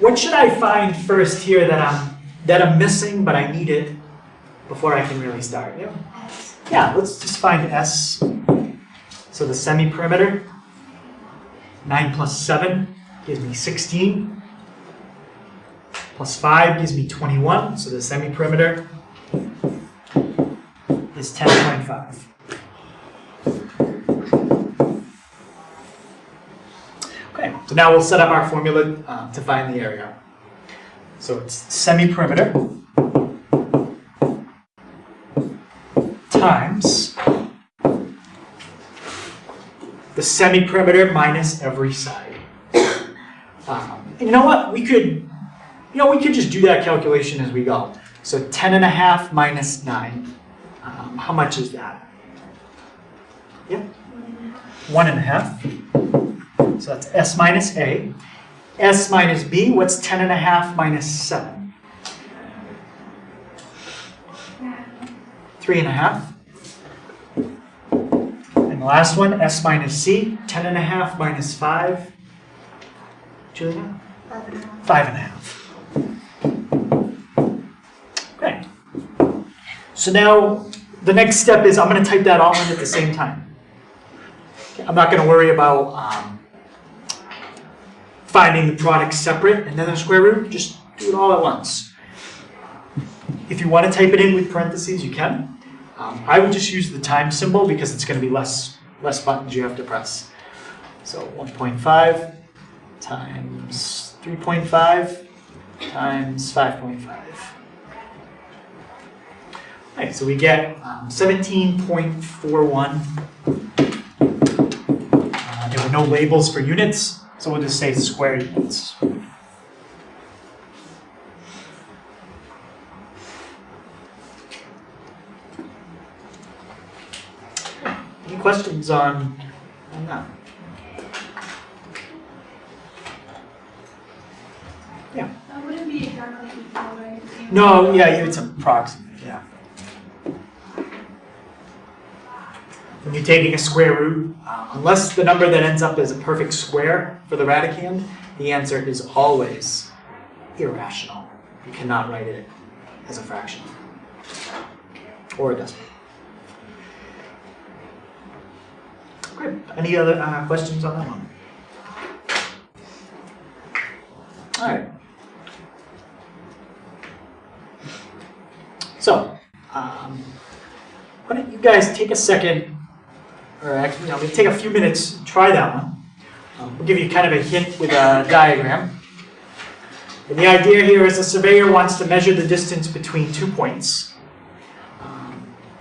Speaker 1: what should I find first here that I'm missing, but I need it before I can really start? Yeah, let's just find S. So the semi-perimeter, 9 plus 7 gives me 16. Plus 5 gives me 21. So the semi-perimeter is 10.5. Okay, so now we'll set up our formula to find the area. So it's semi-perimeter times the semi-perimeter minus every side. And you know what? We could just do that calculation as we go. So 10.5 minus 9. How much is that? Yeah, 1.5. So that's S minus A. S minus B, what's 10.5 minus 7? 3.5. And the last one, S minus C, 10.5 minus 5. Julia? 5.5. Okay. So now the next step is I'm going to type that all in at the same time. Okay. I'm not going to worry about finding the product separate and then the square root. Just do it all at once. If you want to type it in with parentheses, you can. I would just use the time symbol because it's going to be less buttons you have to press. So 1.5 times 3.5 times 5.5. Okay, so we get 17.41. There were no labels for units, so we'll just say square units. Any questions on that? Yeah.
Speaker 7: That wouldn't be exactly equal, right?
Speaker 1: No, yeah, it's approximate, yeah. When you're taking a square root, unless the number that ends up as a perfect square for the radicand, the answer is always irrational. You cannot write it as a fraction or a decimal. Great. Any other questions on that one? All right. So, you guys take a second, or actually, maybe take a few minutes, try that one. We'll give you kind of a hint with a diagram. And the idea here is a surveyor wants to measure the distance between 2 points.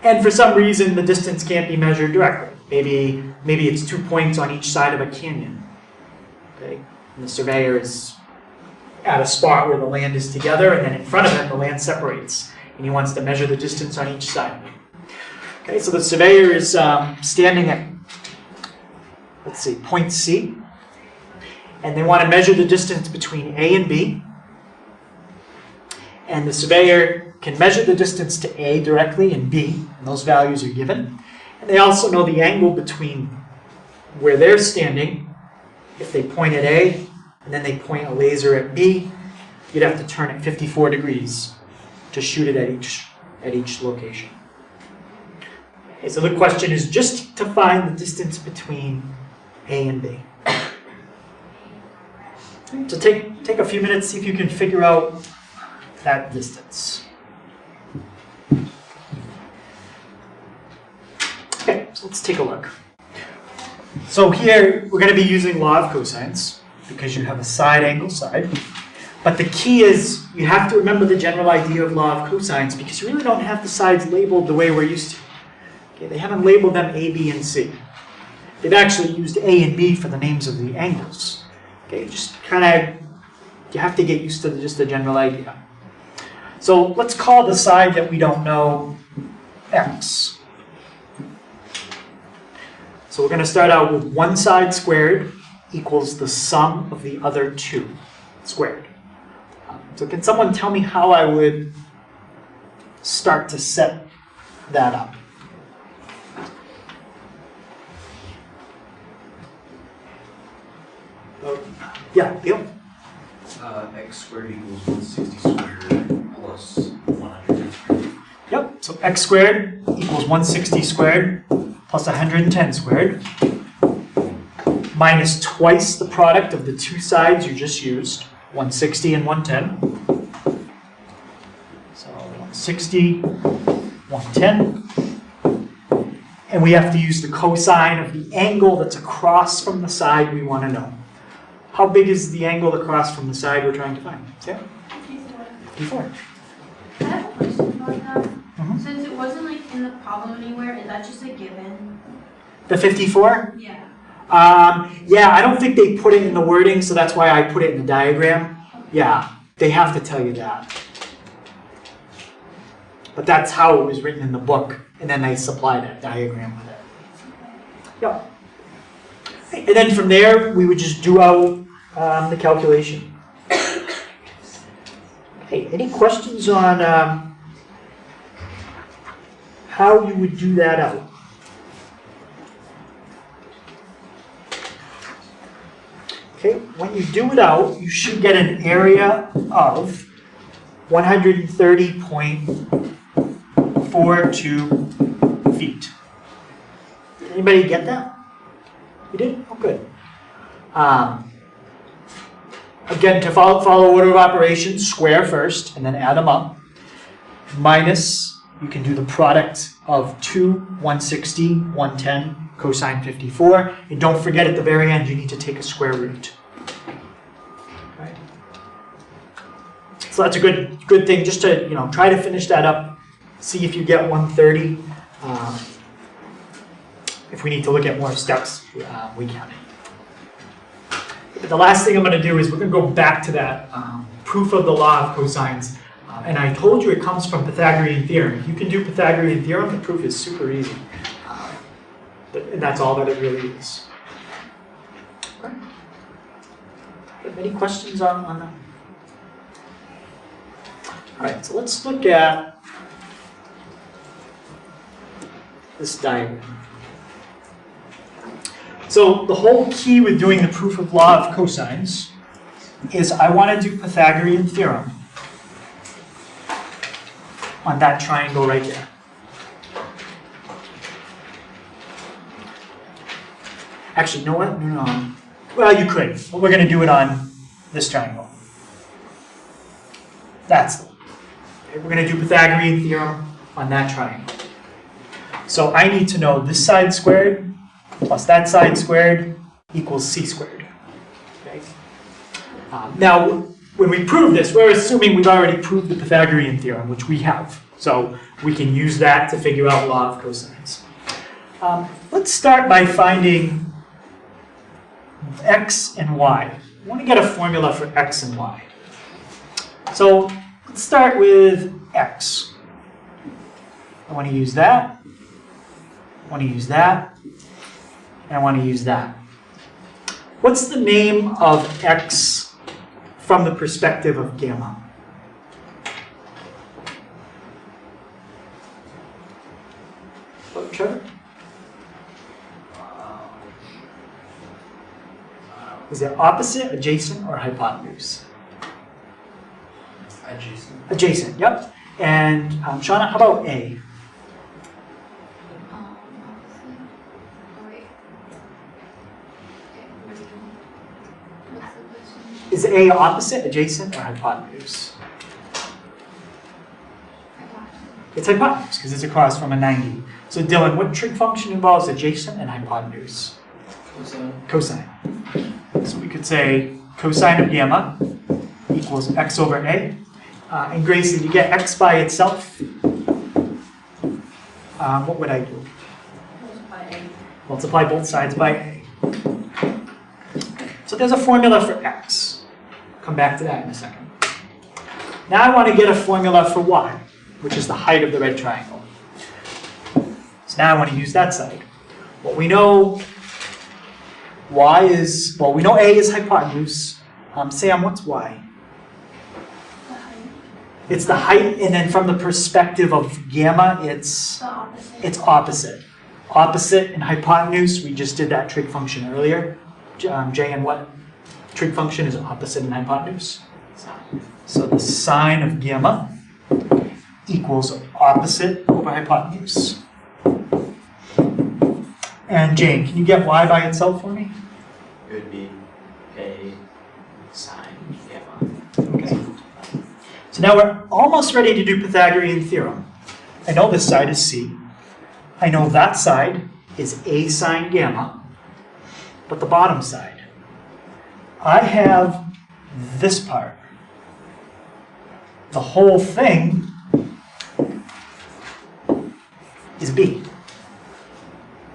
Speaker 1: And for some reason, the distance can't be measured directly. Maybe it's 2 points on each side of a canyon. Okay? And the surveyor is at a spot where the land is together, and then in front of him, the land separates. And he wants to measure the distance on each side. Okay, so the surveyor is standing at, let's see, point C. And they want to measure the distance between A and B. And the surveyor can measure the distance to A directly and B, and those values are given. And they also know the angle between where they're standing. If they point at A, and then they point a laser at B, you'd have to turn it 54 degrees to shoot it at each location. Okay, so the question is just to find the distance between A and B. So take a few minutes, see if you can figure out that distance. Okay, so let's take a look. So here, we're going to be using law of cosines, because you have a side angle side. But the key is, you have to remember the general idea of law of cosines, because you really don't have the sides labeled the way we're used to. Okay, they haven't labeled them A, B, and C. They've actually used A and B for the names of the angles. Okay, just kind of, you have to get used to just the general idea. So let's call the side that we don't know X. So we're going to start out with one side squared equals the sum of the other two squared. So can someone tell me how I would start to set that up? Yeah, Leo?
Speaker 2: X squared equals 160 squared plus 110 squared.
Speaker 1: Yep, so x squared equals 160 squared plus 110 squared minus twice the product of the two sides you just used, 160 and 110. So 160, 110. And we have to use the cosine of the angle that's across from the side we want to know. How big is the angle across from the side we're trying to find? Yeah? 54.
Speaker 7: I have a question about that.
Speaker 1: Mhm.
Speaker 7: Since it wasn't like in the problem anywhere, is that just a given?
Speaker 1: The 54?
Speaker 7: Yeah.
Speaker 1: Yeah, I don't think they put it in the wording, so that's why I put it in the diagram. Yeah, they have to tell you that. But that's how it was written in the book, and then they supply that diagram with it. Yep. And then from there, we would just do out the calculation. Hey, any questions on how you would do that out? Okay, when you do it out, you should get an area of 130.42 feet. Did anybody get that? You did? Oh, good. Again, to follow order of operations, square first, and then add them up. Minus, you can do the product of 2, 160, 110, cosine 54. And don't forget at the very end, you need to take a square root. Okay. So that's a good thing, just to try to finish that up. See if you get 130. If we need to look at more steps, we can. But the last thing I'm going to do is we're going to go back to that proof of the law of cosines. And I told you it comes from Pythagorean theorem. If you can do Pythagorean theorem, the proof is super easy. And that's all that it really is. Okay. Any questions on that? All right, so let's look at this diagram. So the whole key with doing the proof of law of cosines is I want to do Pythagorean theorem on that triangle right there. Actually, you know what? No. Well, you could, but we're going to do it on this triangle. That's the one. Okay, we're going to do Pythagorean theorem on that triangle. So I need to know this side squared plus that side squared equals c squared. Okay? Now, when we prove this, we're assuming we've already proved the Pythagorean theorem, which we have. So we can use that to figure out law of cosines. Let's start by finding x and y. I want to get a formula for x and y. So let's start with x. I want to use that. I want to use that. And I want to use that. What's the name of x from the perspective of gamma? What, Trevor? Is it opposite, adjacent, or hypotenuse?
Speaker 6: Adjacent.
Speaker 1: Adjacent, yep. And Shauna, how about A? Is A opposite, adjacent, or hypotenuse? It's hypotenuse because it's across from a 90. So Dylan, what trig function involves adjacent and hypotenuse?
Speaker 6: Cosine.
Speaker 1: Cosine. So we could say cosine of gamma equals x over A. And Grace, if you get x by itself, what would I do? Multiply both sides by A. So there's a formula for x. Come back to that in a second. Now I want to get a formula for y, which is the height of the red triangle. So now I want to use that side. Well, we know y is, well, we know A is hypotenuse. Sam, what's y? It's the height, and then from the perspective of gamma, it's opposite. Opposite and hypotenuse, we just did that trig function earlier. Jay, and what trig function is opposite and hypotenuse? So the sine of gamma equals opposite over hypotenuse. And Jane, can you get y by itself for me?
Speaker 3: It would be A sine gamma.
Speaker 1: Okay. So now we're almost ready to do Pythagorean theorem. I know this side is c. I know that side is a sine gamma. But the bottom side, I have this part. The whole thing is b.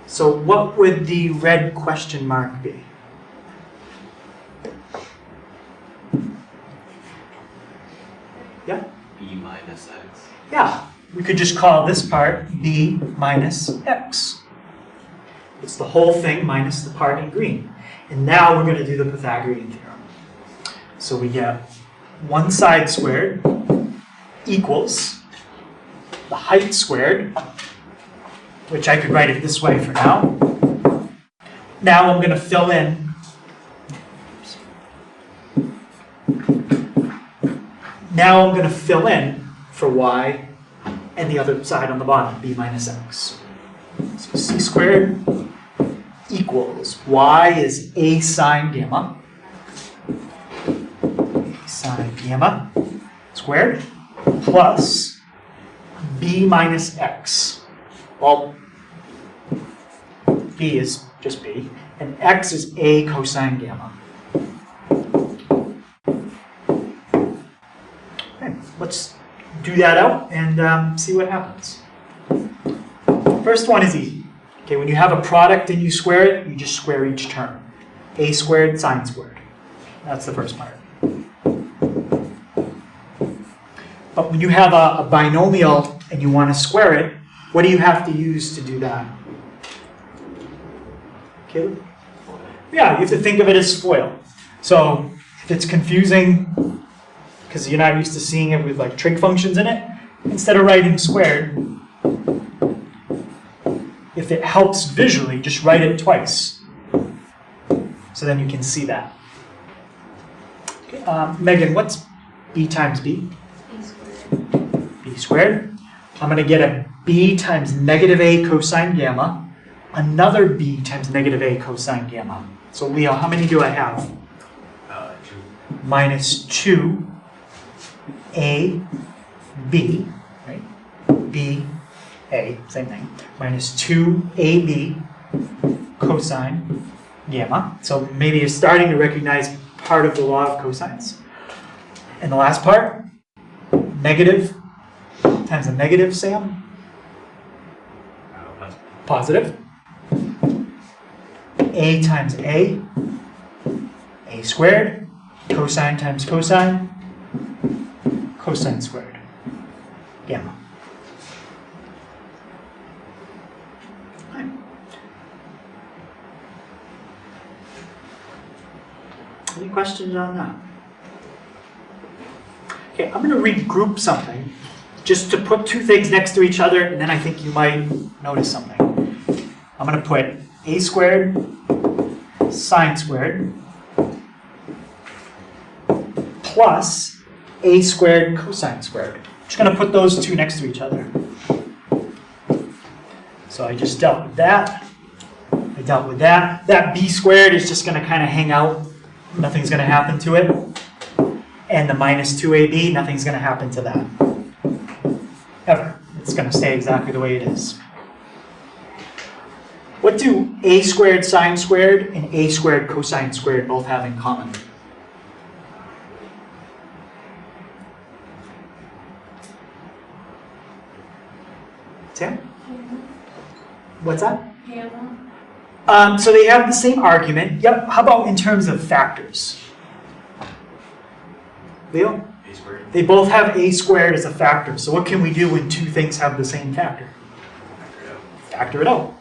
Speaker 1: So what would the red question mark be? Yeah?
Speaker 3: B minus x.
Speaker 1: Yeah, we could just call this part b minus x. It's the whole thing minus the part in green. And now we're going to do the Pythagorean theorem. So we get one side squared equals the height squared, which I could write it this way for now. Now I'm going to fill in for y and the other side on the bottom, b minus x. So c squared equals y is a sine gamma. A sine gamma squared plus b minus x. Well, b is just b, and x is a cosine gamma. Okay, let's do that out and see what happens. First one is easy. Okay, when you have a product and you square it, you just square each term. A squared, sine squared. That's the first part. But when you have a binomial and you want to square it, what do you have to use to do that? Caleb? Yeah, you have to think of it as FOIL. So if it's confusing, because you're not used to seeing it with like trig functions in it, instead of writing squared, if it helps visually, just write it twice. So then you can see that. Okay, Megan, what's b times b? B squared. I'm going to get a b times negative a cosine gamma, another b times negative a cosine gamma. So Leo, how many do I have?
Speaker 2: 2.
Speaker 1: Minus 2 a b, right? B A, same thing, minus 2AB cosine gamma. So maybe you're starting to recognize part of the law of cosines. And the last part, negative times a negative, Sam? Positive. A times A squared, cosine times cosine, cosine squared, gamma. Any questions on that? Okay, I'm going to regroup something just to put two things next to each other, and then I think you might notice something. I'm going to put a squared sine squared plus a squared cosine squared. I'm just going to put those two next to each other. So I just dealt with that. I dealt with that. That b squared is just going to kind of hang out. Nothing's going to happen to it. And the minus 2ab, nothing's going to happen to that. Ever. It's going to stay exactly the way it is. What do a squared sine squared and a squared cosine squared both have in common? Tim? What's that? So they have the same argument. Yep. How about in terms of factors? Leo?
Speaker 2: A squared.
Speaker 1: They both have a squared as a factor. So what can we do when two things have the same factor? Factor it out.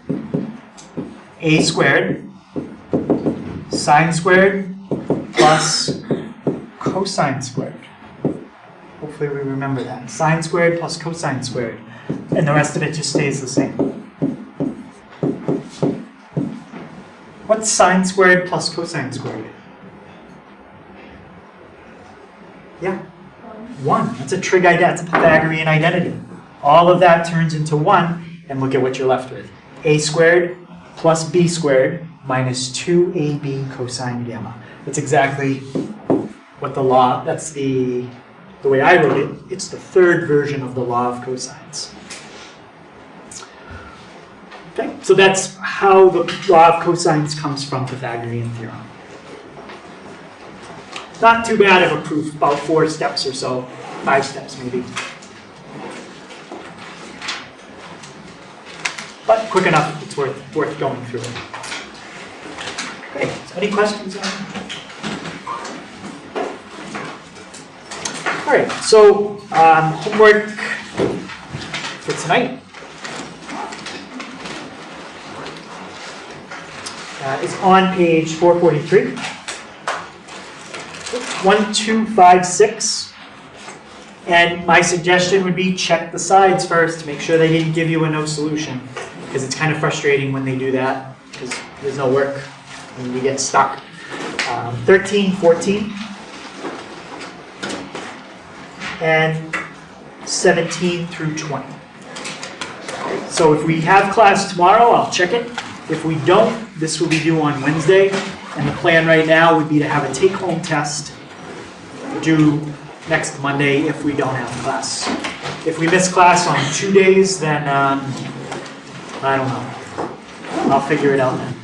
Speaker 1: A squared sine squared plus cosine squared. Hopefully we remember that. Sine squared plus cosine squared. And the rest of it just stays the same. What's sine squared plus cosine squared? Yeah. 1. That's a trig identity. That's a Pythagorean identity. All of that turns into 1, and look at what you're left with. A squared plus b squared minus 2ab cosine gamma. That's exactly what the law, that's the way I wrote it. It's the third version of the law of cosines. Okay, so that's how the law of cosines comes from Pythagorean theorem. Not too bad of a proof, about 4 steps or so, 5 steps maybe. But quick enough, it's worth going through it. Okay, so any questions on that? All right, so homework for tonight is on page 443. 1, 2, 5, 6. And my suggestion would be check the sides first to make sure they didn't give you a no solution. Because it's kind of frustrating when they do that, because there's no work and you get stuck. 13, 14, and 17 through 20. So if we have class tomorrow, I'll check it. If we don't, this will be due on Wednesday. And the plan right now would be to have a take-home test due next Monday if we don't have class. If we miss class on 2 days, then I don't know. I'll figure it out then.